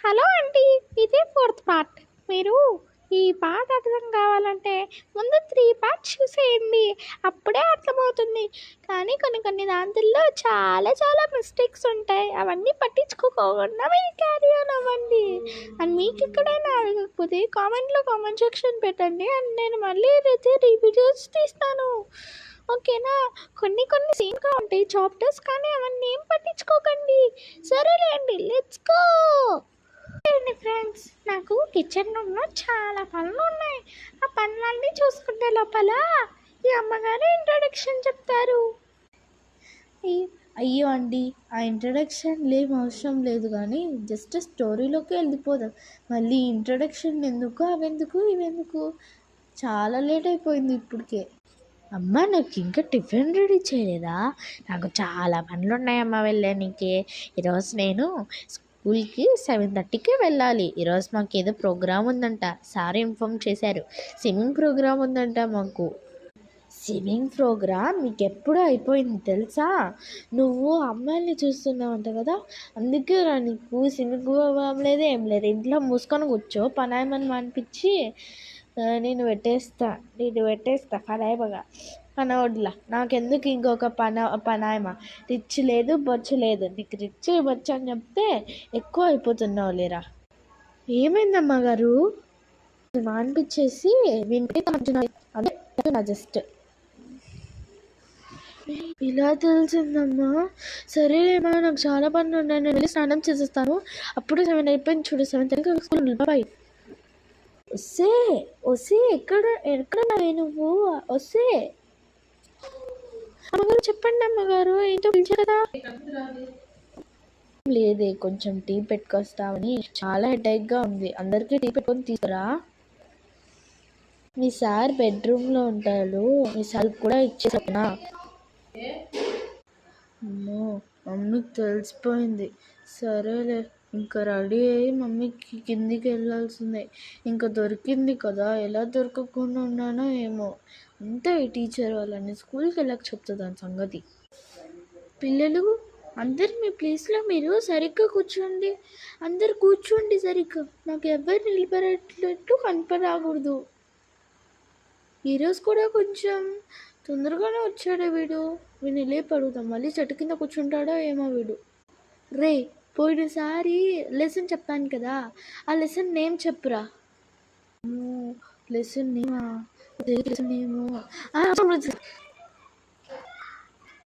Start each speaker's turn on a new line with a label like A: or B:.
A: Hello అండి, ఇదే fourth part. మీరు ఈ పార్ట్ అర్థం కావాలంటే ముందు 3 పార్ట్స్ చూసేయండి, అప్పుడే అర్థమవుతుంది. కానీ కొన్ని కొన్ని దాంట్లో చాలా చాలా మిస్టేక్స్ ఉంటాయి, అవన్నీ పట్టించుకోకుండా మీరు క్యారీ ఆన్ అవ్వండి. అండ్ మీకు ఎక్కడైనా అడగకపోతే కామెంట్ సెక్షన్ పెట్టండి, అండ్ నేను మళ్ళీ అయితే వీడియోస్ తీస్తాను. ఓకేనా? కొన్ని కొన్ని సీన్గా ఉంటాయి చాప్టర్స్, కానీ అవన్నీ ఏం పట్టించుకోకండి. సరేలేండి, లెట్స్ గో. ఫ్రెండ్స్, నాకు కిచెన్ రూమ్లో చాలా పనులు ఉన్నాయి. ఆ పనులన్నీ చూసుకుంటే లోపల ఈ అమ్మగారు ఇంట్రొడక్షన్ చెప్తారు.
B: అయ్యో అండి, ఆ ఇంట్రడక్షన్ ఏం అవసరం లేదు, కానీ జస్ట్ స్టోరీలోకి వెళ్ళిపోదాం. మళ్ళీ ఇంట్రడక్షన్ ఎందుకు, అవెందుకు ఇవెందుకు? చాలా లేట్ అయిపోయింది ఇప్పటికే.
A: అమ్మ, నాకు ఇంకా టిఫిన్ రెడీ చేయలేదా? నాకు చాలా పనులు ఉన్నాయమ్మ వెళ్ళానికి. ఈరోజు నేను స్కూల్కి 7:30కి వెళ్ళాలి. ఈరోజు మాకు ఏదో ప్రోగ్రామ్ ఉందంట, సార్ ఇన్ఫామ్ చేశారు. స్విమ్మింగ్ ప్రోగ్రామ్ ఉందంట మాకు.
B: స్విమ్మింగ్ ప్రోగ్రామ్ మీకు ఎప్పుడు అయిపోయింది తెలుసా? నువ్వు అమ్మాయిల్ని చూస్తున్నావంట కదా, అందుకే రా నీకు స్విమ్మింగ్ ప్రోగ్రామ్ లేదు, ఏం లేదు. ఇంట్లో మూసుకొని కూర్చో, పనాయమని మానిపించి నేను పెట్టేస్తా పనాయమగా. పనవడ్లా నాకెందుకు ఇంకొక పనాయమ? రిచ్ లేదు, బొచ్చు లేదు. నీకు రిచ్ బొచ్చు అని చెప్తే ఎక్కువ అయిపోతున్నావు లేరా.
A: ఏమైందమ్మా గారు?
B: మానిపించేసి వింటే అదే నా జస్ట్.
A: ఇలా తెలిసిందమ్మా. సరేమా, నాకు చాలా పనులు ఉన్నాయి, నేను వెళ్ళి స్నానం చేసేస్తాను. అప్పుడు 7 అయిపోయింది చూడు, 7:30 స్కూల్ బాయ్.
B: ఒసే ఎక్కడున్నావే నువ్వు? ఒసే
A: అమ్మగారు, చెప్పండి అమ్మగారు, ఏంటో పిలిచారు కదా.
B: లేదే, కొంచెం టీ పెట్టుకొస్తామని. చాలా హెడేక్గా ఉంది, అందరికీ టీ పెట్టుకొని తీసుకురా. మీ సార్ బెడ్రూమ్లో ఉంటాడు, మీ సార్ కూడా ఇచ్చేసా.
A: అమ్మో, మమ్మీకి తెలిసిపోయింది. సరేలే, ఇంకా రెడీ అయ్యి మమ్మీకి కిందికి వెళ్ళాల్సిందే. ఇంకా దొరికింది కదా, ఎలా దొరకకుండా ఉన్నానో ఏమో. అంతే, ఈ టీచర్ వాళ్ళని స్కూల్కి వెళ్ళక చెప్తుంది దాని సంగతి. పిల్లలు అందరు మీ ప్లేస్లో మీరు సరిగ్గా కూర్చోండి. అందరు కూర్చోండి సరిగ్గా. నాకు ఎవరు నిలబడేటట్టు కనపడకూడదు. ఈరోజు కూడా కొంచెం తొందరగానే వచ్చాడే వీడిని లేపి అడుగుతాం, మళ్ళీ చెట్టు కింద కూర్చుంటాడో ఏమో వీడు. రే, పోయినసారి లెసన్ చెప్పాను కదా, ఆ లెసన్ నేమ్ చెప్పురా. లెసన్ నేమా?